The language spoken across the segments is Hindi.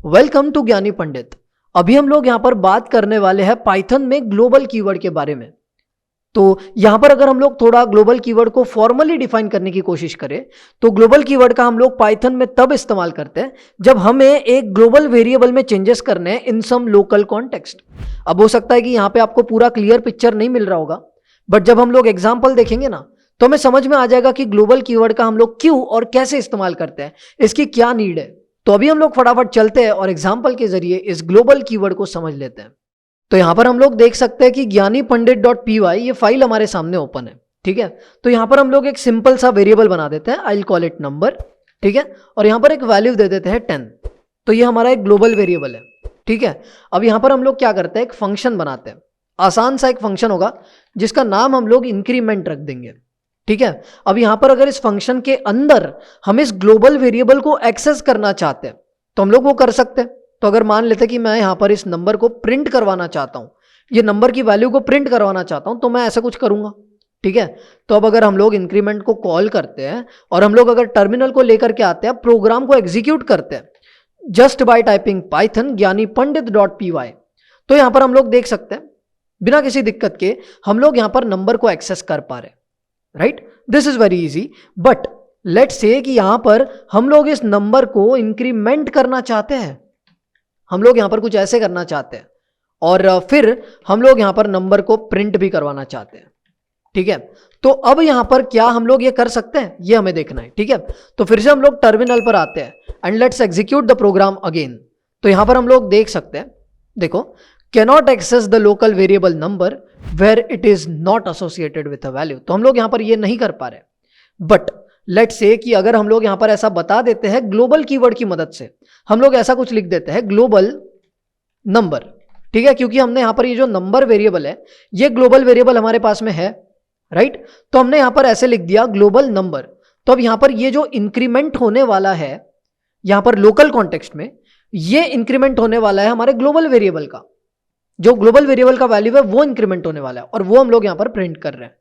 वेलकम टू ज्ञानी पंडित। अभी हम लोग यहाँ पर बात करने वाले हैं पाइथन में ग्लोबल कीवर्ड के बारे में। तो यहाँ पर अगर हम लोग थोड़ा ग्लोबल कीवर्ड को फॉर्मली डिफाइन करने की कोशिश करें तो ग्लोबल कीवर्ड का हम लोग पाइथन में तब इस्तेमाल करते हैं जब हमें एक ग्लोबल वेरिएबल में चेंजेस करने हैं इन सम लोकल कॉन्टेक्स्ट। अब हो सकता है कि यहाँ पे आपको पूरा क्लियर पिक्चर नहीं मिल रहा होगा, बट जब हम लोग एग्जाम्पल देखेंगे ना तो हमें समझ में आ जाएगा कि ग्लोबल कीवर्ड का हम लोग क्यों और कैसे इस्तेमाल करते हैं, इसकी क्या नीड है। तो अभी हम लोग फटाफट चलते हैं और एग्जाम्पल के जरिए इस ग्लोबल कीवर्ड को समझ लेते हैं। तो यहां पर हम लोग देख सकते हैं कि ज्ञानी पंडित .py ये फाइल हमारे सामने ओपन है। ठीक है, तो यहां पर हम लोग एक सिंपल सा वेरिएबल बना देते हैं, I will call it number. ठीक है, और यहां पर एक वैल्यू दे देते हैं 10। तो ये हमारा एक ग्लोबल वेरिएबल है। ठीक है, अब यहां पर हम लोग क्या करते हैं, एक फंक्शन बनाते हैं। आसान सा एक फंक्शन होगा जिसका नाम हम लोग इंक्रीमेंट रख देंगे। ठीक है, अब यहां पर अगर इस फंक्शन के अंदर हम इस ग्लोबल वेरिएबल को एक्सेस करना चाहते हैं तो हम लोग वो कर सकते हैं। तो अगर मान लेते कि मैं यहां पर इस नंबर को प्रिंट करवाना चाहता हूं, ये नंबर की वैल्यू को प्रिंट करवाना चाहता हूं, तो मैं ऐसा कुछ करूंगा। ठीक है, तो अब अगर हम लोग इंक्रीमेंट को कॉल करते हैं और हम लोग अगर टर्मिनल को लेकर के आते हैं, प्रोग्राम को एग्जीक्यूट करते हैं जस्ट बाय टाइपिंग पाइथन ज्ञानी पंडित .py, तो यहां पर हम लोग देख सकते हैं बिना किसी दिक्कत के हम लोग यहां पर नंबर को एक्सेस कर पा रहे हैं। Right, this is very easy. But let's say कि यहां पर हम लोग इस नंबर को इंक्रीमेंट करना चाहते हैं, हम लोग यहां पर कुछ ऐसे करना चाहते हैं और फिर हम लोग यहां पर नंबर को प्रिंट भी करवाना चाहते हैं। ठीक है, तो अब यहां पर क्या हम लोग ये कर सकते हैं, ये हमें देखना है। ठीक है, तो फिर से हम लोग टर्मिनल पर आते हैं and let's execute the program again. तो यहां पर हम लोग देख सकते हैं, देखो, cannot access the local variable number where it is not associated with a value। तो हम लोग यहां पर ये नहीं कर पा रहे। बट लेट्स से कि अगर हम लोग यहां पर ऐसा बता देते हैं ग्लोबल कीवर्ड की मदद से, हम लोग ऐसा कुछ लिख देते हैं ग्लोबल नंबर। ठीक है, क्योंकि हमने यहां पर ये जो नंबर वेरिएबल है ये ग्लोबल वेरिएबल हमारे पास में है। राइट, तो हमने यहां पर ऐसे लिख दिया ग्लोबल नंबर। तो अब यहां पर ये जो इंक्रीमेंट होने वाला है यहां पर लोकल कॉन्टेक्स्ट में, ये इंक्रीमेंट होने वाला है हमारे ग्लोबल वेरिएबल का। जो ग्लोबल वेरिएबल का वैल्यू है वो इंक्रीमेंट होने वाला है और वो हम लोग यहां पर प्रिंट कर रहे हैं।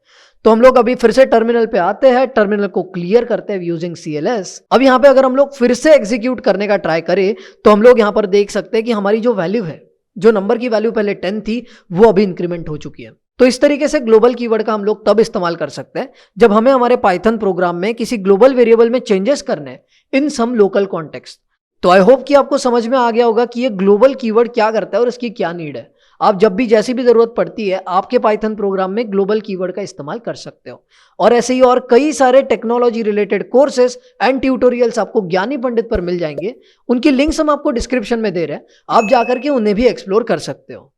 तो हम लोग अभी फिर से टर्मिनल पे आते हैं, टर्मिनल को क्लियर करते हैं यूजिंग CLS। अब यहां पे अगर हम लोग फिर से एग्जीक्यूट करने का ट्राई करें तो हम लोग यहां पर देख सकते हैं कि हमारी जो वैल्यू है, जो नंबर की वैल्यू पहले 10 थी, वो अभी इंक्रीमेंट हो चुकी है। तो इस तरीके से ग्लोबल कीवर्ड का हम लोग तब इस्तेमाल कर सकते हैं जब हमें हमारे पाइथन प्रोग्राम में किसी ग्लोबल वेरिएबल में चेंजेस करने हैं इन सम लोकल कॉन्टेक्स्ट। तो आई होप कि आपको समझ में आ गया होगा कि ये ग्लोबल कीवर्ड क्या करता है और इसकी क्या नीड है। आप जब भी जैसी भी जरूरत पड़ती है आपके पाइथन प्रोग्राम में ग्लोबल कीवर्ड का इस्तेमाल कर सकते हो। और ऐसे ही और कई सारे technology related courses and tutorials आपको ज्ञानी पंडित पर मिल जाएंगे। उनकी लिंक्स हम आपको डिस्क्रिप्शन में दे रहे हैं, आप जाकर के उन्हें भी एक्सप्लोर कर सकते हो।